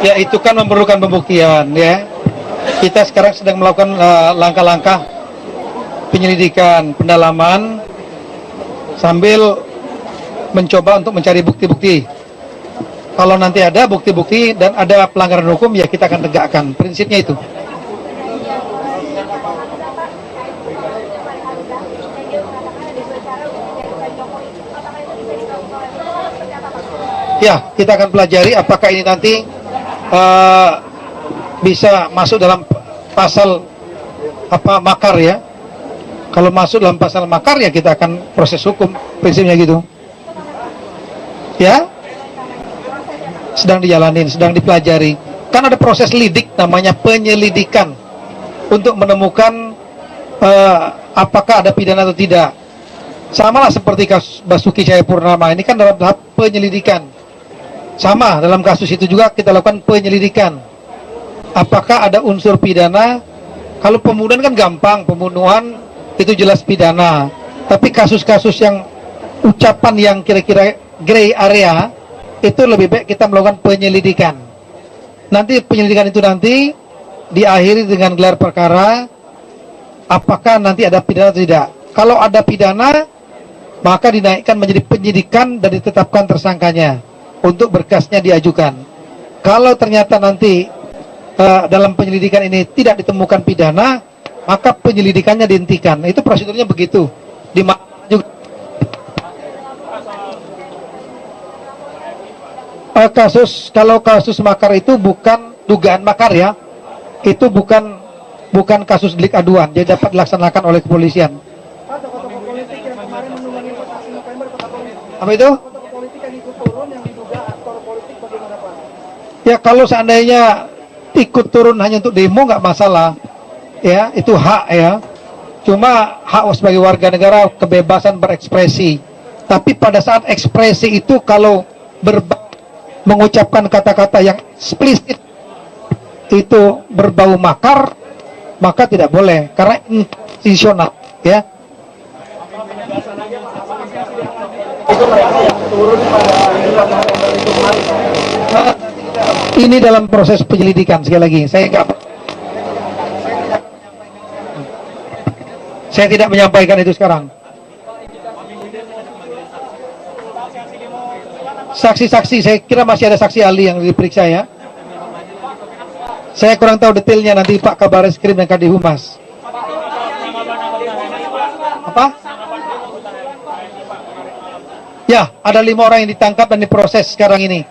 Ya, itu kan memerlukan pembuktian ya. Kita sekarang sedang melakukan langkah-langkah penyelidikan, pendalaman sambil mencoba untuk mencari bukti-bukti. Kalau nanti ada bukti-bukti dan ada pelanggaran hukum, ya kita akan tegakkan. Prinsipnya itu. Ya, kita akan pelajari apakah ini nanti bisa masuk dalam pasal makar ya. Kalau masuk dalam pasal makar ya kita akan proses hukum, prinsipnya gitu. Ya, sedang dijalanin, sedang dipelajari. Kan ada proses lidik namanya penyelidikan untuk menemukan apakah ada pidana atau tidak. Sama lah seperti kasus Basuki Cahayapurnama, ini kan dalam tahap penyelidikan. Sama, dalam kasus itu juga kita lakukan penyelidikan. Apakah ada unsur pidana? Kalau pembunuhan kan gampang, pembunuhan itu jelas pidana. Tapi kasus-kasus yang ucapan yang kira-kira gray area, itu lebih baik kita melakukan penyelidikan. Nanti penyelidikan itu nanti diakhiri dengan gelar perkara, apakah nanti ada pidana atau tidak. Kalau ada pidana, maka dinaikkan menjadi penyidikan dan ditetapkan tersangkanya untuk berkasnya diajukan. Kalau ternyata nanti dalam penyelidikan ini tidak ditemukan pidana, maka penyelidikannya dihentikan. Itu prosedurnya begitu. Kalau kasus makar itu bukan dugaan makar ya, itu bukan kasus delik aduan, jadi dapat dilaksanakan oleh kepolisian. Apa itu? Ya, kalau seandainya ikut turun hanya untuk demo nggak masalah, ya itu hak ya. Cuma hak sebagai warga negara, kebebasan berekspresi. Tapi pada saat ekspresi itu kalau mengucapkan kata-kata yang eksplisit itu berbau makar, maka tidak boleh karena institusional ya. Ini dalam proses penyelidikan, sekali lagi saya tidak menyampaikan itu sekarang. Saksi-saksi, saya kira masih ada saksi ahli yang diperiksa ya. Saya kurang tahu detailnya, nanti Pak Kabareskrim dan Kadihumas. Apa? Ya, ada 5 orang yang ditangkap dan diproses sekarang ini.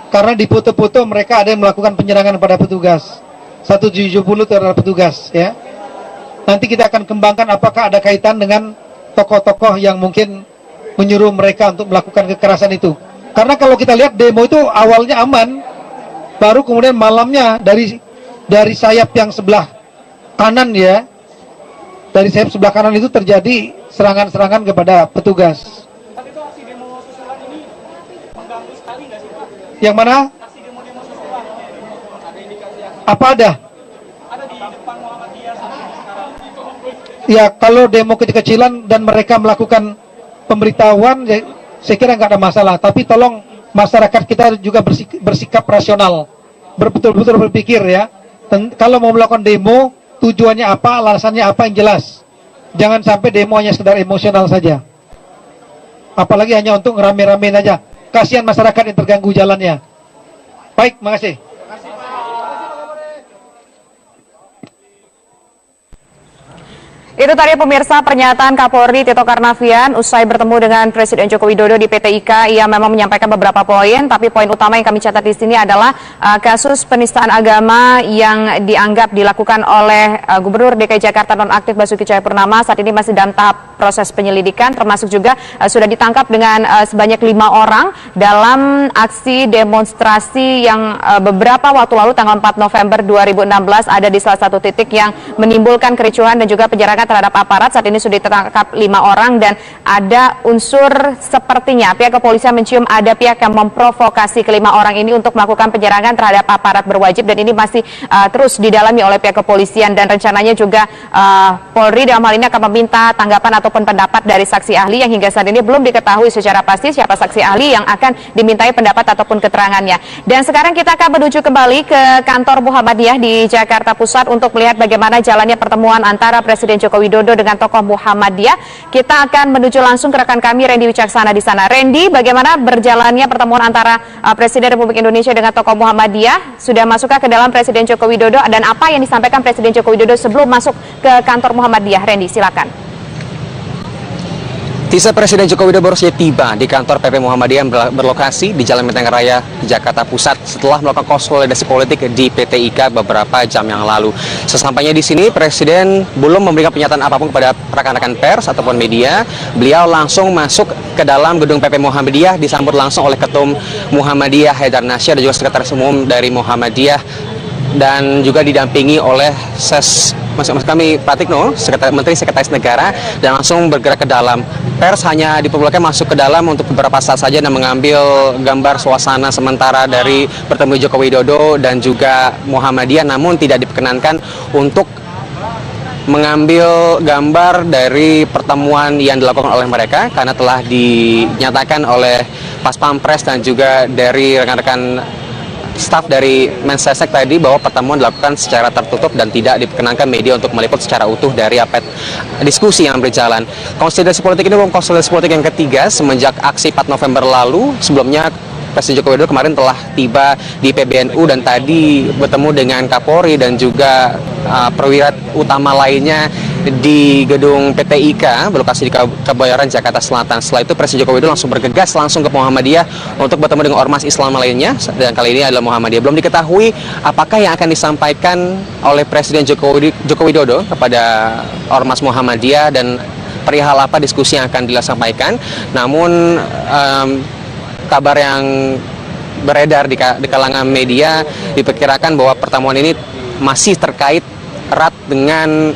Karena di foto-foto mereka ada yang melakukan penyerangan pada petugas. 170 itu adalah petugas ya. Nanti kita akan kembangkan apakah ada kaitan dengan tokoh-tokoh yang mungkin menyuruh mereka untuk melakukan kekerasan itu. Karena kalau kita lihat demo itu awalnya aman, baru kemudian malamnya dari sayap yang sebelah kanan ya, dari sayap sebelah kanan itu terjadi serangan-serangan kepada petugas. Yang mana? Apa ada? Ya, kalau demo kecil-kecilan dan mereka melakukan pemberitahuan, ya, saya kira nggak ada masalah. Tapi tolong masyarakat kita juga bersikap rasional, betul-betul berpikir ya. Kalau mau melakukan demo, tujuannya apa, alasannya apa yang jelas. Jangan sampai demo hanya sekedar emosional saja. Apalagi hanya untuk ngerame-ramein aja. Kasihan masyarakat yang terganggu jalannya. Baik, makasih. Itu tadi pemirsa pernyataan Kapolri Tito Karnavian usai bertemu dengan Presiden Joko Widodo di PT IKA. Ia memang menyampaikan beberapa poin, tapi poin utama yang kami catat di sini adalah kasus penistaan agama yang dianggap dilakukan oleh Gubernur DKI Jakarta nonaktif Basuki Cahayapurnama. Saat ini masih dalam tahap proses penyelidikan, termasuk juga sudah ditangkap dengan sebanyak 5 orang dalam aksi demonstrasi yang beberapa waktu lalu tanggal 4 November 2016 ada di salah satu titik yang menimbulkan kericuhan dan juga penyerangan terhadap aparat. Saat ini sudah ditangkap 5 orang dan ada unsur sepertinya pihak kepolisian mencium ada pihak yang memprovokasi ke-5 orang ini untuk melakukan penyerangan terhadap aparat berwajib, dan ini masih terus didalami oleh pihak kepolisian, dan rencananya juga Polri dalam hal ini akan meminta tanggapan atau ataupun pendapat dari saksi ahli yang hingga saat ini belum diketahui secara pasti siapa saksi ahli yang akan dimintai pendapat ataupun keterangannya. Dan sekarang kita akan menuju kembali ke kantor Muhammadiyah di Jakarta Pusat untuk melihat bagaimana jalannya pertemuan antara Presiden Joko Widodo dengan tokoh Muhammadiyah. Kita akan menuju langsung ke rekan kami Randy Wicaksana di sana. Randy, bagaimana berjalannya pertemuan antara Presiden Republik Indonesia dengan tokoh Muhammadiyah? Sudah masukkah ke dalam Presiden Joko Widodo dan apa yang disampaikan Presiden Joko Widodo sebelum masuk ke kantor Muhammadiyah? Randy, silakan. Tisa, Presiden Joko Widodo baru saja tiba di kantor PP Muhammadiyah yang berlokasi di Jalan Menteng Raya, Jakarta Pusat setelah melakukan konsolidasi politik di PT IKA beberapa jam yang lalu. Sesampainya di sini, Presiden belum memberikan pernyataan apapun kepada rekan-rekan pers ataupun media. Beliau langsung masuk ke dalam gedung PP Muhammadiyah, disambut langsung oleh Ketum Muhammadiyah Haidar Nasir dan juga Sekretaris Umum dari Muhammadiyah, dan juga didampingi oleh maksud kami Pratikno, Menteri Sekretaris Negara, dan langsung bergerak ke dalam. Pers hanya diperbolehkan masuk ke dalam untuk beberapa saat saja dan mengambil gambar suasana sementara dari pertemuan Joko Widodo dan juga Muhammadiyah, namun tidak diperkenankan untuk mengambil gambar dari pertemuan yang dilakukan oleh mereka karena telah dinyatakan oleh Pas Pampres dan juga dari rekan-rekan staf dari Mensesnek tadi bahwa pertemuan dilakukan secara tertutup dan tidak diperkenankan media untuk meliput secara utuh dari diskusi yang berjalan. Konsolidasi politik ini merupakan konsolidasi politik yang ketiga semenjak aksi 4 November lalu. Sebelumnya Presiden Joko Widodo kemarin telah tiba di PBNU dan tadi bertemu dengan Kapolri dan juga perwira utama lainnya di gedung PT IKA berlokasi di Kebayoran, Jakarta Selatan. Setelah itu Presiden Joko Widodo langsung bergegas langsung ke Muhammadiyah untuk bertemu dengan ormas Islam lainnya, dan kali ini adalah Muhammadiyah. Belum diketahui apakah yang akan disampaikan oleh Presiden Joko Widodo kepada ormas Muhammadiyah dan perihal apa diskusi yang akan disampaikan. Namun kabar yang beredar di kalangan media diperkirakan bahwa pertemuan ini masih terkait erat dengan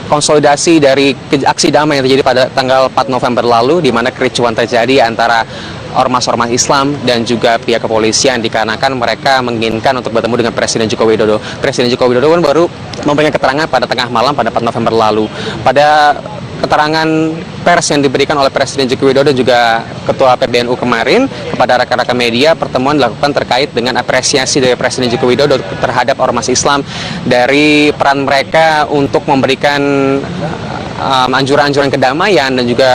konsolidasi dari aksi damai yang terjadi pada tanggal 4 November lalu, di mana kericuhan terjadi antara ormas-ormas Islam dan juga pihak kepolisian dikarenakan mereka menginginkan untuk bertemu dengan Presiden Joko Widodo. Presiden Joko Widodo kan baru memberikan keterangan pada tengah malam pada 4 November lalu. Pada keterangan pers yang diberikan oleh Presiden Joko Widodo dan juga Ketua PBNU kemarin kepada rekan-rekan media, pertemuan dilakukan terkait dengan apresiasi dari Presiden Joko Widodo terhadap ormas Islam dari peran mereka untuk memberikan anjuran-anjuran kedamaian dan juga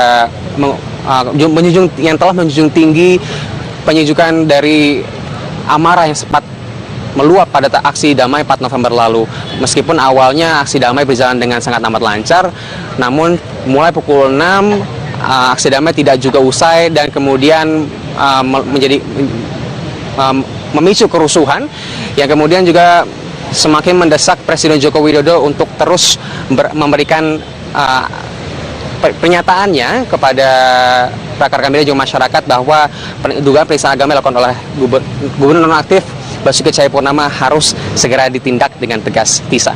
yang telah menjunjung tinggi penyejukan dari amarah yang sempat meluap pada aksi damai 4 November lalu. Meskipun awalnya aksi damai berjalan dengan sangat amat lancar, namun mulai pukul 6 aksi damai tidak juga usai dan kemudian memicu kerusuhan yang kemudian juga semakin mendesak Presiden Joko Widodo untuk terus memberikan pernyataannya kepada rekan-rekan media juga masyarakat bahwa dugaan penistaan agama dilakukan oleh Gubernur nonaktif Basuki Cahayapurnama harus segera ditindak dengan tegas. Tisa.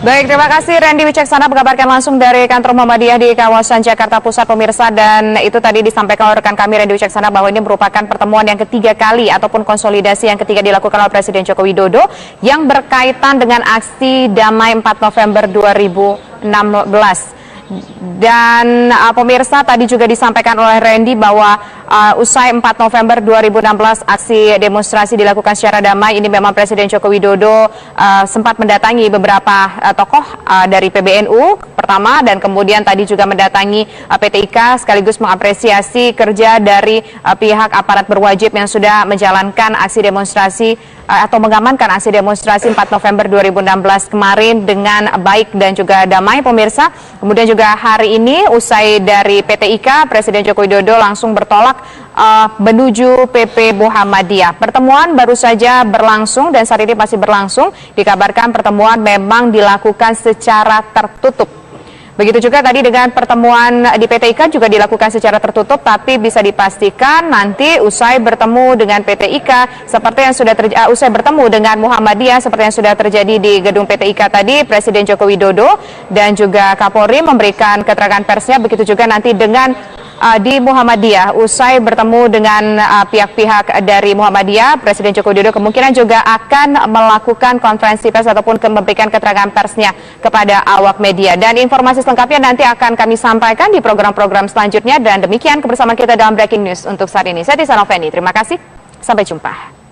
Baik, terima kasih Randy Wicaksana mengabarkan langsung dari kantor Muhammadiyah di kawasan Jakarta Pusat, pemirsa. Dan itu tadi disampaikan oleh rekan kami Randy Wicaksana bahwa ini merupakan pertemuan yang ketiga kali ataupun konsolidasi yang ketiga dilakukan oleh Presiden Joko Widodo yang berkaitan dengan aksi damai 4 November 2016. Dan pemirsa, tadi juga disampaikan oleh Randy bahwa usai 4 November 2016 aksi demonstrasi dilakukan secara damai, ini memang Presiden Joko Widodo sempat mendatangi beberapa tokoh dari PBNU pertama, dan kemudian tadi juga mendatangi PT IKA sekaligus mengapresiasi kerja dari pihak aparat berwajib yang sudah menjalankan aksi demonstrasi atau mengamankan aksi demonstrasi 4 November 2016 kemarin dengan baik dan juga damai, pemirsa. Kemudian juga hari ini usai dari PT IKA, Presiden Joko Widodo langsung bertolak menuju PP Muhammadiyah. Pertemuan baru saja berlangsung dan saat ini masih berlangsung. Dikabarkan pertemuan memang dilakukan secara tertutup. Begitu juga tadi dengan pertemuan di PT IKA juga dilakukan secara tertutup, tapi bisa dipastikan nanti usai bertemu dengan PT IKA seperti yang sudah usai bertemu dengan Muhammadiyah seperti yang sudah terjadi di gedung PT IKA tadi, Presiden Joko Widodo dan juga Kapolri memberikan keterangan persnya. Begitu juga nanti dengan di Muhammadiyah. Usai bertemu dengan pihak-pihak dari Muhammadiyah, Presiden Joko Widodo kemungkinan juga akan melakukan konferensi pers ataupun memberikan keterangan persnya kepada awak media. Dan informasi selengkapnya nanti akan kami sampaikan di program-program selanjutnya. Dan demikian kebersamaan kita dalam Breaking News untuk saat ini. Saya Tisa Noveni, terima kasih. Sampai jumpa.